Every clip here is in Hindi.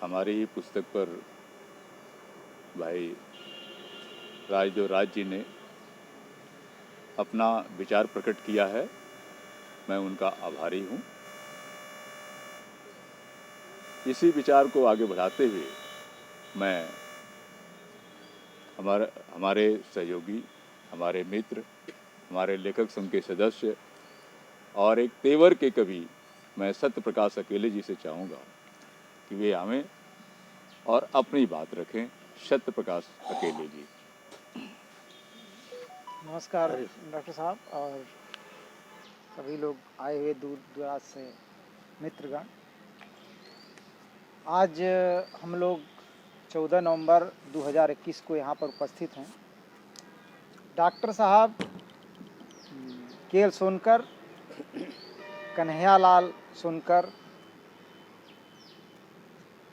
हमारी ही पुस्तक पर भाई राजदेव राज जी ने अपना विचार प्रकट किया है। मैं उनका आभारी हूँ। इसी विचार को आगे बढ़ाते हुए मैं हमारे सहयोगी, हमारे मित्र, हमारे लेखक संघ के सदस्य और एक तेवर के कवि मैं सत्य प्रकाश अकेले जी से चाहूँगा कि वे आवें और अपनी बात रखें। सत्य प्रकाश अकेले जी। नमस्कार डॉक्टर साहब और सभी लोग आए हुए दूर दराज से मित्रगण। आज हम लोग 14 नवंबर 2021 को यहाँ पर उपस्थित हैं। डॉक्टर साहब केएल सोनकर, कन्हैयालाल सोनकर,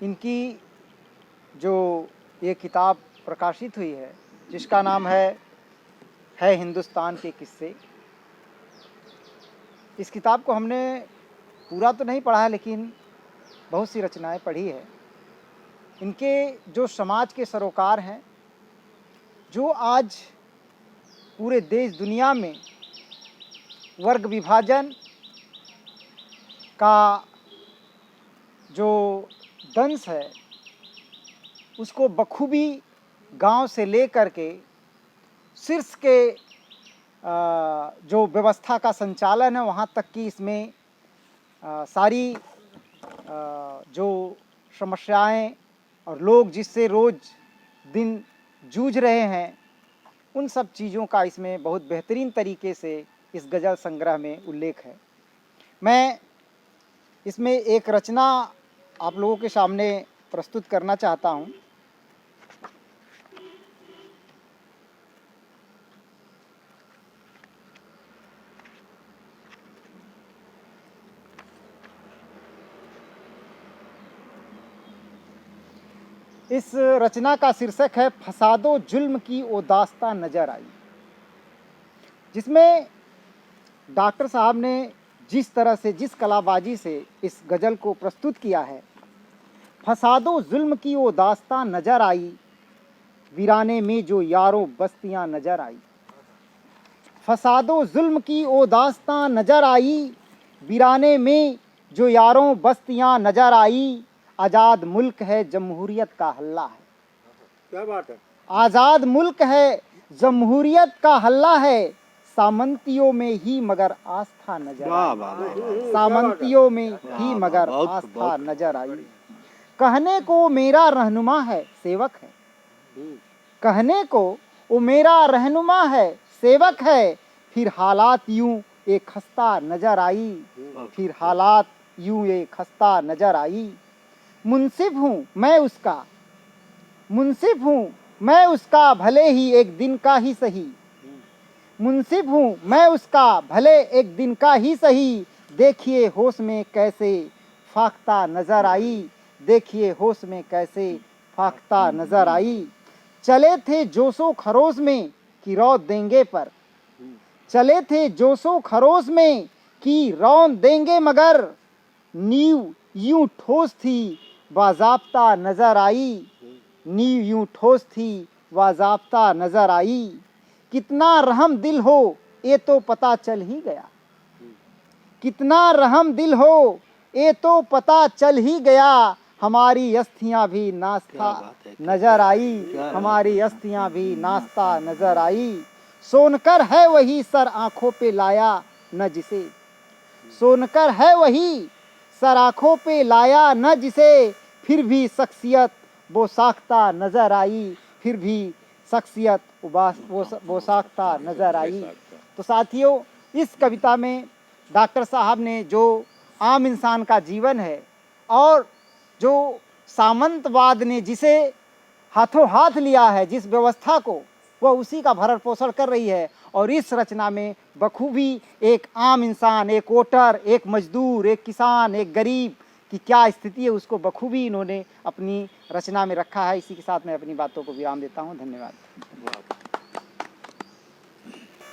इनकी जो ये किताब प्रकाशित हुई है जिसका नाम है हिंदुस्तान के किस्से। इस किताब को हमने पूरा तो नहीं पढ़ा है लेकिन बहुत सी रचनाएं पढ़ी है। इनके जो समाज के सरोकार हैं, जो आज पूरे देश दुनिया में वर्ग विभाजन का जो दंश है उसको बखूबी गांव से लेकर के शीर्ष के जो व्यवस्था का संचालन है वहाँ तक कि इसमें सारी जो समस्याएं और लोग जिससे रोज़ दिन जूझ रहे हैं उन सब चीज़ों का इसमें बहुत बेहतरीन तरीके से इस गज़ल संग्रह में उल्लेख है। मैं इसमें एक रचना आप लोगों के सामने प्रस्तुत करना चाहता हूँ। इस रचना का शीर्षक है फसादो जुल्म की ओ दास्तां नजर आई, जिसमें डॉक्टर साहब ने जिस तरह से, जिस कलाबाजी से इस गज़ल को प्रस्तुत किया है। फसादो जुल्म की ओ दास्तां नजर आई, वीराने में जो यारों बस्तियां नजर आई। फसादो जुल्म की ओ दास्तां नजर आई, वीराने में जो यारों बस्तियां नजर आई। आज़ाद मुल्क है, जमहूरियत का हल्ला है। क्या बात है। आज़ाद मुल्क है, जमहूरियत का हल्ला है। सामंतियों में ही मगर आस्था नजर आई। सामंतियों में ही मगर आस्था नजर आई। कहने को मेरा रहनुमा है, सेवक है। कहने को वो मेरा रहनुमा है, सेवक है। फिर हालात यूं एक खस्ता नजर आई। फिर हालात यूं एक खस्ता नजर आई। मुंसिफ हूँ मैं उसका, मुंसिफ हूँ मैं उसका, भले ही एक दिन का ही सही। मुंसिफ हूँ मैं उसका, भले एक दिन का ही सही। देखिए होश में कैसे फाख्ता नजर आई। देखिए होश में कैसे फाख्ता नजर आई। चले थे जोशो खरोश में कि रौद देंगे पर। चले थे जोशो खरोश में कि रौद देंगे मगर। नींव यूं ठोस थी बाज़ाब्ता नजर आई। नींव यूं ठोस थी बाज़ाब्ता नजर आई। कितना रहम दिल हो ये तो पता चल ही गया। कितना रहम दिल हो ये तो पता चल ही गया। हमारी अस्थियां भी नाश्ता नजर आई। हमारी अस्थियां भी नाश्ता नजर आई। सोनकर है वही सर आंखों पे लाया न जिसे। सोनकर है वही सर आंखों पे लाया न जिसे। फिर भी शख्सियत वो साख्ता नजर आई। फिर भी शख्सियत वो साख्ता नजर आई। तो साथियों, इस कविता में डॉक्टर साहब ने जो आम इंसान का जीवन है और जो सामंतवाद ने जिसे हाथों हाथ लिया है, जिस व्यवस्था को, वह उसी का भरण पोषण कर रही है। और इस रचना में बखूबी एक आम इंसान, एक वोटर, एक मजदूर, एक किसान, एक गरीब की क्या स्थिति है उसको बखूबी इन्होंने अपनी रचना में रखा है। इसी के साथ मैं अपनी बातों को विराम देता हूँ। धन्यवाद।